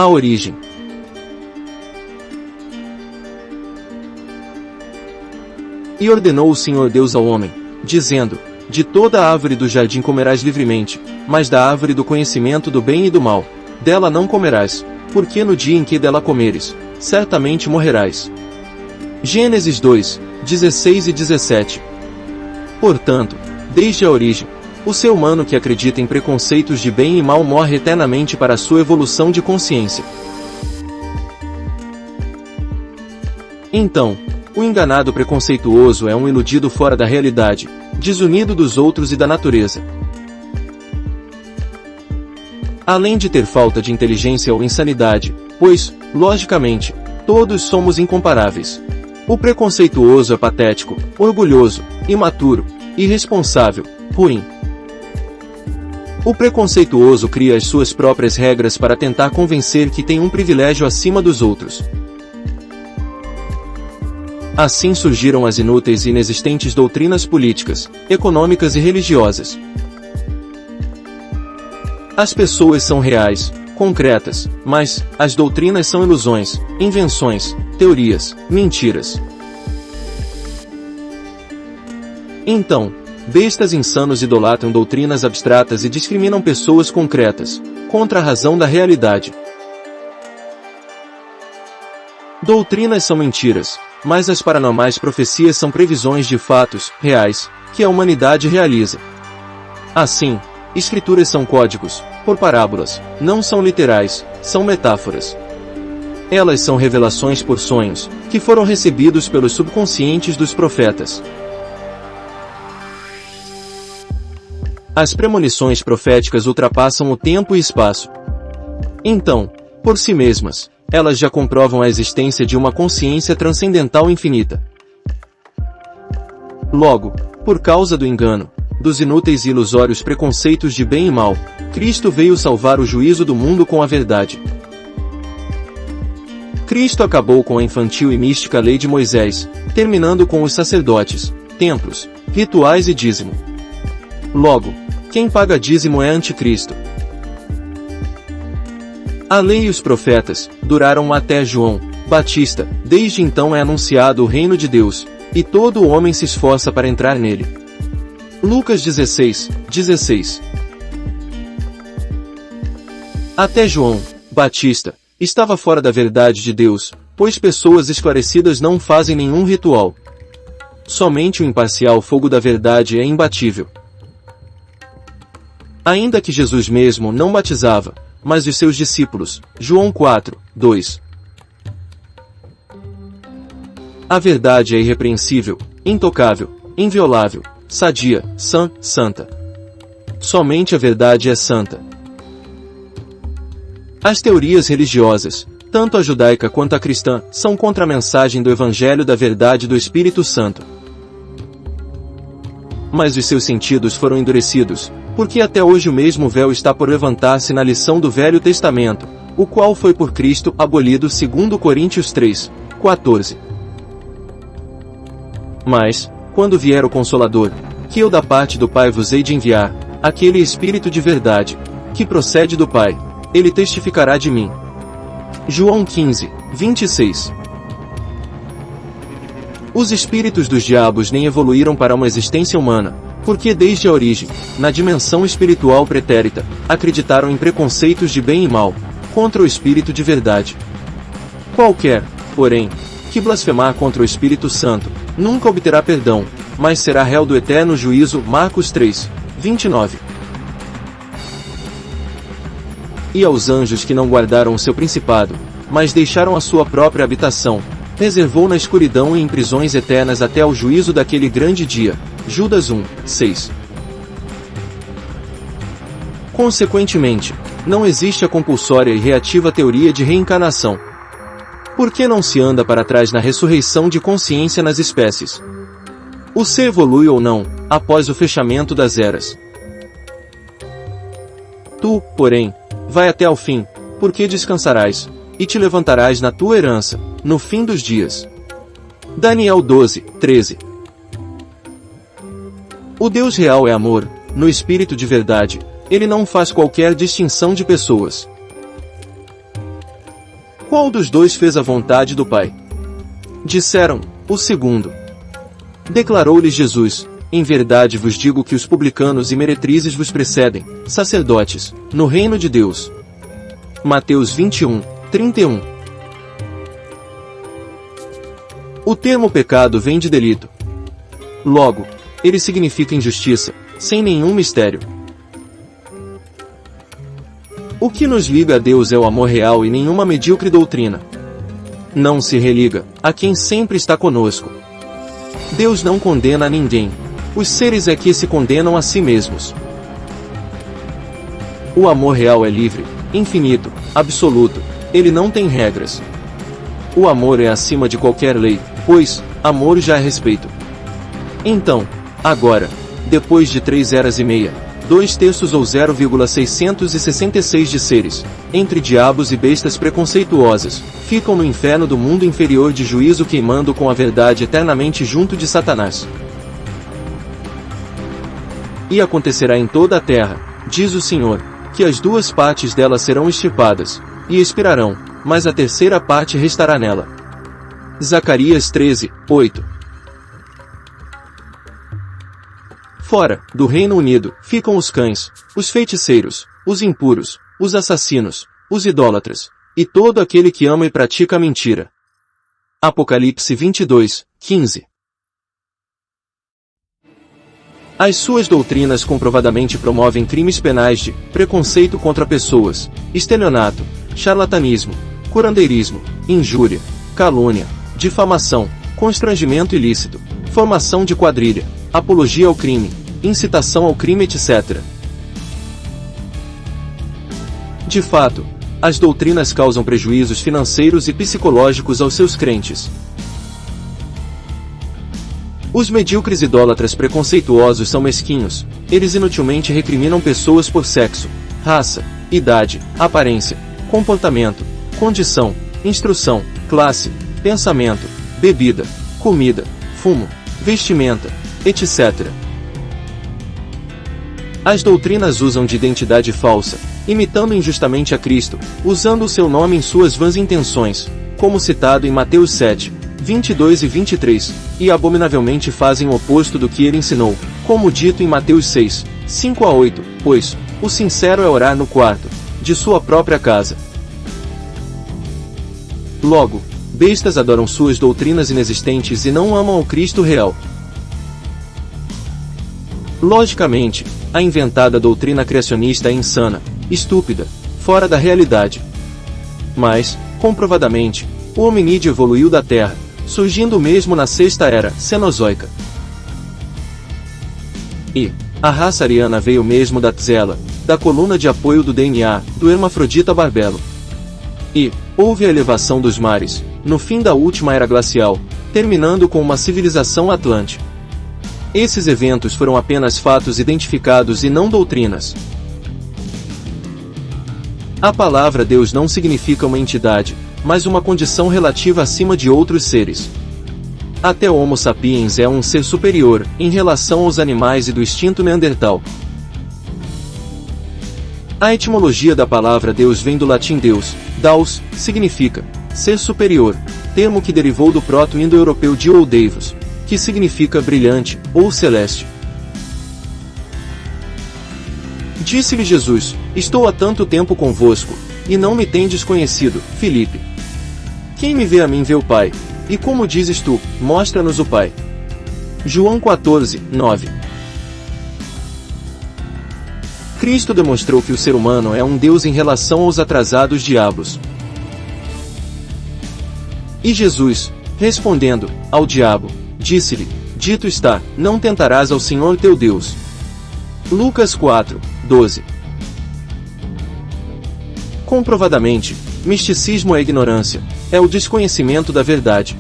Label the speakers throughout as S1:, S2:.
S1: A origem. E ordenou o Senhor Deus ao homem, dizendo: de toda a árvore do jardim comerás livremente, mas da árvore do conhecimento do bem e do mal, dela não comerás, porque no dia em que dela comeres, certamente morrerás. Gênesis 2, 16 e 17. Portanto, desde a origem, o ser humano que acredita em preconceitos de bem e mal morre eternamente para a sua evolução de consciência. Então, o enganado preconceituoso é um iludido fora da realidade, desunido dos outros e da natureza. Além de ter falta de inteligência ou insanidade, pois, logicamente, todos somos incomparáveis. O preconceituoso é patético, orgulhoso, imaturo, irresponsável, ruim. O preconceituoso cria as suas próprias regras para tentar convencer que tem um privilégio acima dos outros. Assim surgiram as inúteis e inexistentes doutrinas políticas, econômicas e religiosas. As pessoas são reais, concretas, mas as doutrinas são ilusões, invenções, teorias, mentiras. Então, bestas insanos idolatram doutrinas abstratas e discriminam pessoas concretas, contra a razão da realidade. Doutrinas são mentiras, mas as paranormais profecias são previsões de fatos reais, que a humanidade realiza. Assim, escrituras são códigos, por parábolas, não são literais, são metáforas. Elas são revelações por sonhos, que foram recebidos pelos subconscientes dos profetas. As premonições proféticas ultrapassam o tempo e espaço. Então, por si mesmas, elas já comprovam a existência de uma consciência transcendental infinita. Logo, por causa do engano, dos inúteis e ilusórios preconceitos de bem e mal, Cristo veio salvar o juízo do mundo com a verdade. Cristo acabou com a infantil e mística lei de Moisés, terminando com os sacerdotes, templos, rituais e dízimo. Logo, quem paga dízimo é anticristo. A lei e os profetas duraram até João Batista. Desde então é anunciado o reino de Deus, e todo homem se esforça para entrar nele. Lucas 16, 16. Até João Batista estava fora da verdade de Deus, pois pessoas esclarecidas não fazem nenhum ritual. Somente o imparcial fogo da verdade é imbatível. Ainda que Jesus mesmo não batizava, mas os seus discípulos, João 4, 2. A verdade é irrepreensível, intocável, inviolável, sadia, santa. Somente a verdade é santa. As teorias religiosas, tanto a judaica quanto a cristã, são contra a mensagem do Evangelho da verdade do Espírito Santo. Mas os seus sentidos foram endurecidos, porque até hoje o mesmo véu está por levantar-se na lição do Velho Testamento, o qual foi por Cristo abolido segundo Coríntios 3, 14. Mas, quando vier o Consolador, que eu da parte do Pai vos hei de enviar, aquele Espírito de verdade, que procede do Pai, ele testificará de mim. João 15, 26. Os espíritos dos diabos nem evoluíram para uma existência humana, porque desde a origem, na dimensão espiritual pretérita, acreditaram em preconceitos de bem e mal, contra o Espírito de verdade. Qualquer, porém, que blasfemar contra o Espírito Santo, nunca obterá perdão, mas será réu do eterno juízo. Marcos 3, 29. E aos anjos que não guardaram o seu principado, mas deixaram a sua própria habitação, reservou na escuridão e em prisões eternas até ao juízo daquele grande dia. Judas 1, 6. Consequentemente, não existe a compulsória e reativa teoria de reencarnação. Por que não se anda para trás na ressurreição de consciência nas espécies? O ser evolui ou não, após o fechamento das eras. Tu, porém, vai até ao fim, porque descansarás, e te levantarás na tua herança, no fim dos dias. Daniel 12, 13. O Deus real é amor, no espírito de verdade, ele não faz qualquer distinção de pessoas. Qual dos dois fez a vontade do Pai? Disseram, o segundo. Declarou-lhes Jesus, em verdade vos digo que os publicanos e meretrizes vos precedem, sacerdotes, no reino de Deus. Mateus 21, 31. O termo pecado vem de delito. Logo, ele significa injustiça, sem nenhum mistério. O que nos liga a Deus é o amor real e nenhuma medíocre doutrina. Não se religa a quem sempre está conosco. Deus não condena a ninguém. Os seres é que se condenam a si mesmos. O amor real é livre, infinito, absoluto. Ele não tem regras. O amor é acima de qualquer lei, pois, amor já é respeito. Então, agora, depois de 3 eras e meia, 2 terços ou 0,666 de seres, entre diabos e bestas preconceituosas, ficam no inferno do mundo inferior de juízo queimando com a verdade eternamente junto de Satanás. E acontecerá em toda a terra, diz o Senhor, que as 2 partes dela serão extirpadas, e expirarão, mas a terceira parte restará nela. Zacarias 13, 8. Fora, do Reino Unido, ficam os cães, os feiticeiros, os impuros, os assassinos, os idólatras, e todo aquele que ama e pratica a mentira. Apocalipse 22, 15. As suas doutrinas comprovadamente promovem crimes penais de preconceito contra pessoas, estelionato, charlatanismo, curandeirismo, injúria, calúnia, difamação, constrangimento ilícito, formação de quadrilha, apologia ao crime, incitação ao crime, etc. De fato, as doutrinas causam prejuízos financeiros e psicológicos aos seus crentes. Os medíocres idólatras preconceituosos são mesquinhos, eles inutilmente recriminam pessoas por sexo, raça, idade, aparência, comportamento, condição, instrução, classe, pensamento, bebida, comida, fumo, vestimenta, etc. As doutrinas usam de identidade falsa, imitando injustamente a Cristo, usando o seu nome em suas vãs intenções, como citado em Mateus 7, 22 e 23, e abominavelmente fazem o oposto do que ele ensinou, como dito em Mateus 6, 5 a 8, pois, o sincero é orar no quarto, de sua própria casa. Logo, bestas adoram suas doutrinas inexistentes e não amam o Cristo real. Logicamente, a inventada doutrina criacionista é insana, estúpida, fora da realidade. Mas, comprovadamente, o hominídeo evoluiu da Terra, surgindo mesmo na 6ª era cenozoica. E a raça ariana veio mesmo da tzela, da coluna de apoio do DNA, do hermafrodita barbelo. E houve a elevação dos mares, no fim da última era glacial, terminando com uma civilização atlante. Esses eventos foram apenas fatos identificados e não doutrinas. A palavra Deus não significa uma entidade, mas uma condição relativa acima de outros seres. Até o Homo sapiens é um ser superior, em relação aos animais e do extinto Neandertal. A etimologia da palavra Deus vem do latim Deus, Daus, significa ser superior, termo que derivou do proto-indo-europeu Dio ou Deivos, que significa brilhante, ou celeste. Disse-lhe Jesus, estou há tanto tempo convosco, e não me tendes conhecido, Filipe. Quem me vê a mim vê o Pai, e como dizes tu, mostra-nos o Pai. João 14, 9. Cristo demonstrou que o ser humano é um Deus em relação aos atrasados diabos. E Jesus, respondendo ao diabo, disse-lhe, dito está, não tentarás ao Senhor teu Deus. Lucas 4, 12. Comprovadamente, misticismo é ignorância, é o desconhecimento da verdade.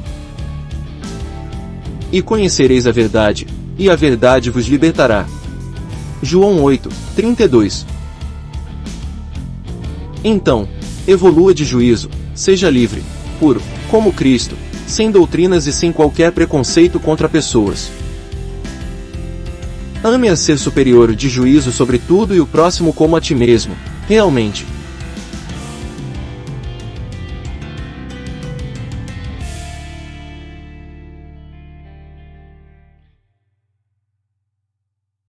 S1: E conhecereis a verdade, e a verdade vos libertará. João 8, 32. Então, evolua de juízo, seja livre, puro, como Cristo, sem doutrinas e sem qualquer preconceito contra pessoas. Ame a ser superior de juízo sobre tudo e o próximo como a ti mesmo, realmente.